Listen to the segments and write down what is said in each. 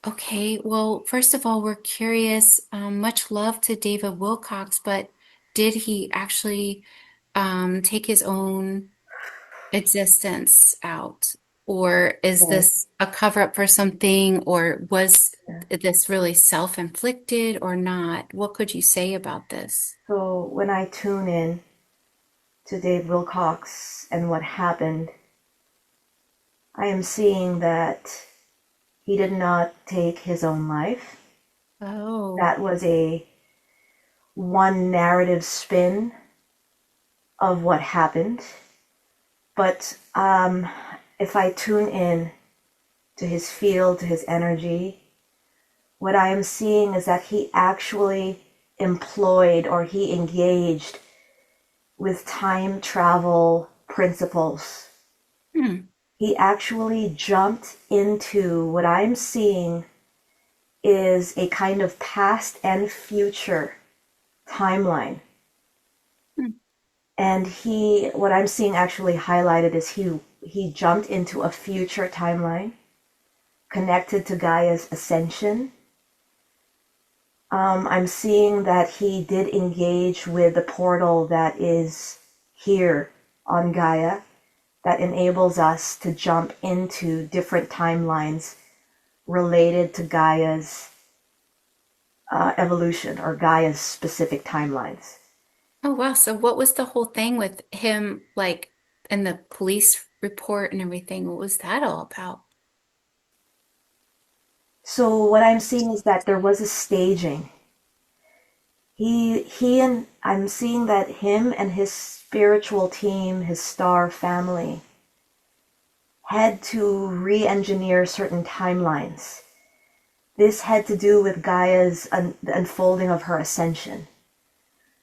Okay, well, first of all, we're curious. Much love to David Wilcox, but did he actually take his own existence out? Or is Okay. this a cover up for something, or was this really self-inflicted or not? What could you say about this? So when I tune in to Dave Wilcox and what happened, I am seeing that he did not take his own life. Oh, That was a one narrative spin of what happened. But if I tune in to his field, to his energy, what I am seeing is that he actually employed or he engaged with time travel principles. hmm. He actually jumped into what I'm seeing is a kind of past and future timeline. Hmm. And what I'm seeing actually highlighted is he jumped into a future timeline connected to Gaia's ascension. I'm seeing that he did engage with the portal that is here on Gaia that enables us to jump into different timelines related to Gaia's evolution or Gaia's specific timelines. Oh, wow. So what was the whole thing with him, like, and the police report and everything? What was that all about? So what I'm seeing is that there was a staging. He and I'm seeing that him and his spiritual team, his star family, had to re-engineer certain timelines. This had to do with Gaia's the unfolding of her ascension.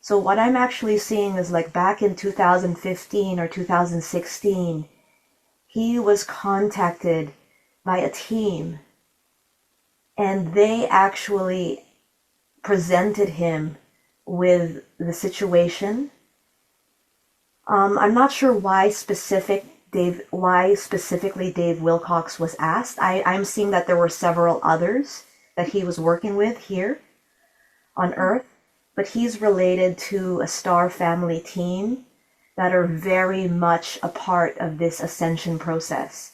So what I'm actually seeing is like back in 2015 or 2016, he was contacted by a team and they actually presented him with the situation. I'm not sure why specifically Dave Wilcox was asked. I'm seeing that there were several others that he was working with here on Earth, but he's related to a star family team that are very much a part of this ascension process.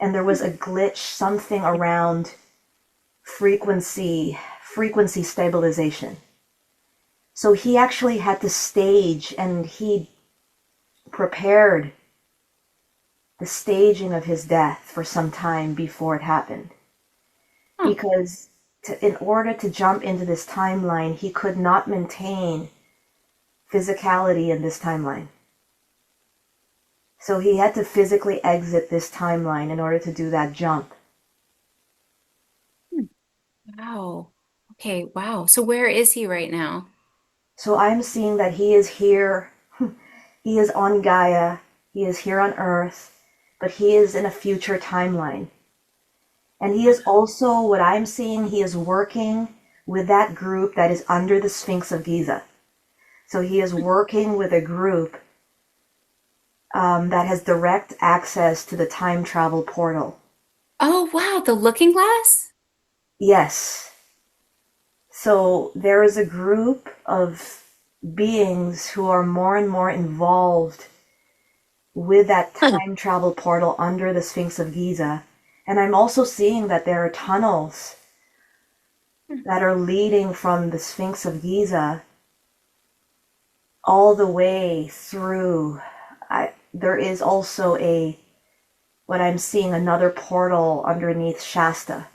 And there was a glitch, something around frequency stabilization. So he actually had to stage and he prepared the staging of his death for some time before it happened. Huh. Because in order to jump into this timeline, he could not maintain physicality in this timeline. So he had to physically exit this timeline in order to do that jump. Hmm. Wow. Okay, wow. So where is he right now? So I'm seeing that he is here, he is on Gaia, he is here on Earth, but he is in a future timeline. And he is also, what I'm seeing, he is working with that group that is under the Sphinx of Giza. So he is working with a group that has direct access to the time travel portal. Oh, wow, the looking glass? Yes. So there is a group of beings who are more and more involved with that Huh. time travel portal under the Sphinx of Giza. And I'm also seeing that there are tunnels that are leading from the Sphinx of Giza all the way through. There is also what I'm seeing, another portal underneath Shasta.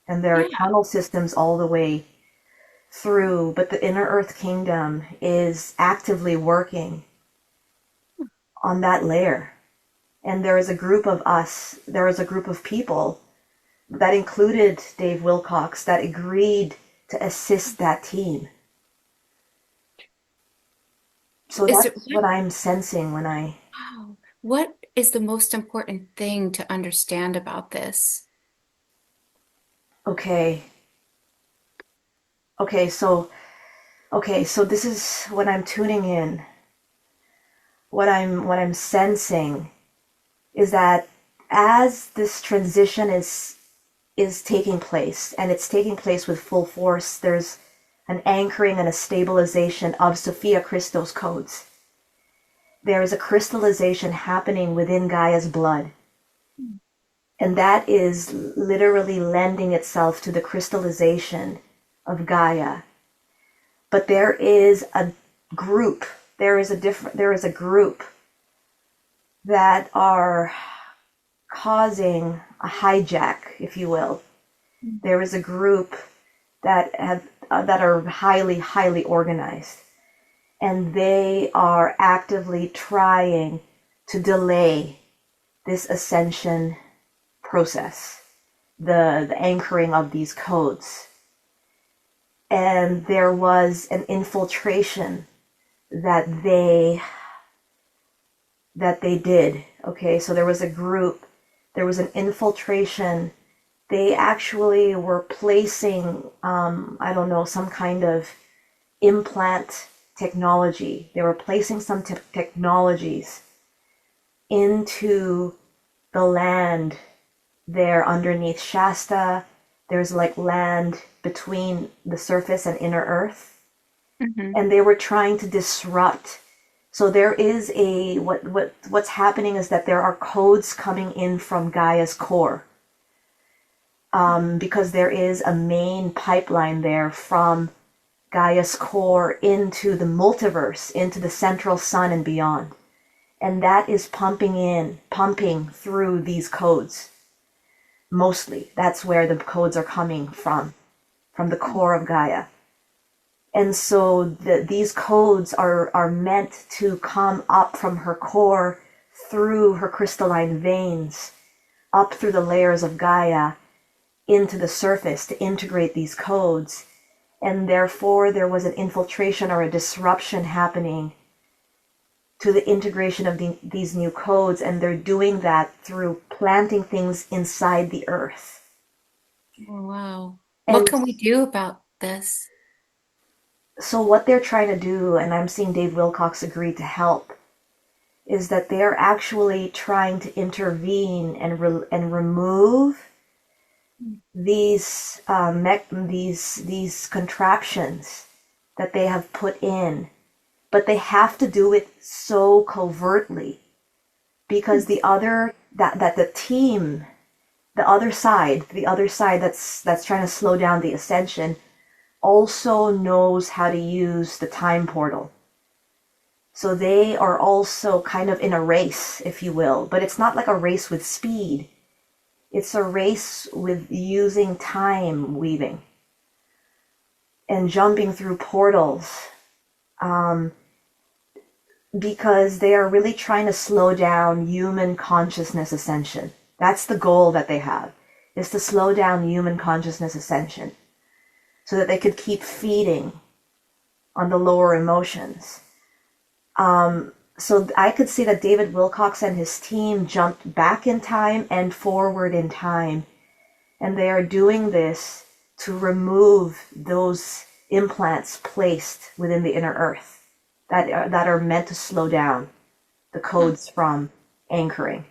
And there are Yeah. tunnel systems all the way through, but the inner Earth Kingdom is actively working on that layer. And there is a group of us, there is a group of people that included Dave Wilcox that agreed to assist that team. So Is it that's what I'm sensing when I. wow. What is the most important thing to understand about this? Okay, okay, so so this is when I'm tuning in. What I'm sensing is that as this transition is is taking place, and it's taking place with full force. There's an anchoring and a stabilization of Sophia Christos codes. There is a crystallization happening within Gaia's blood, and that is literally lending itself to the crystallization of Gaia. But there is a group, there is a group that are causing a hijack, if you will. There is a group that are highly organized, and they are actively trying to delay this ascension process, the anchoring of these codes. And there was an infiltration that they did. Okay, so there was a group, there was an infiltration. They actually were placing, I don't know, some kind of implant technology. They were placing some technologies into the land there underneath Shasta. There's like land between the surface and inner earth, Mm-hmm. and they were trying to disrupt. So there is what's happening is that there are codes coming in from Gaia's core, because there is a main pipeline there from Gaia's core into the multiverse, into the central sun and beyond. And that is pumping through these codes. Mostly, that's where the codes are coming from the core of Gaia. And so these codes are meant to come up from her core, through her crystalline veins, up through the layers of Gaia, into the surface to integrate these codes. And therefore, there was an infiltration or a disruption happening to the integration of these new codes, and they're doing that through planting things inside the earth. Oh, wow. What And can we do about this? so what they're trying to do, and I'm seeing Dave Wilcox agree to help, is that they're actually trying to intervene and remove these contraptions that they have put in, but they have to do it so covertly, because the team, the other side that's trying to slow down the ascension, also knows how to use the time portal. So they are also kind of in a race, if you will, but it's not like a race with speed. It's a race with using time weaving and jumping through portals, because they are really trying to slow down human consciousness ascension. That's the goal that they have, is to slow down human consciousness ascension so that they could keep feeding on the lower emotions. So I could see that David Wilcox and his team jumped back in time and forward in time, and they are doing this to remove those implants placed within the inner earth that are meant to slow down the codes from anchoring.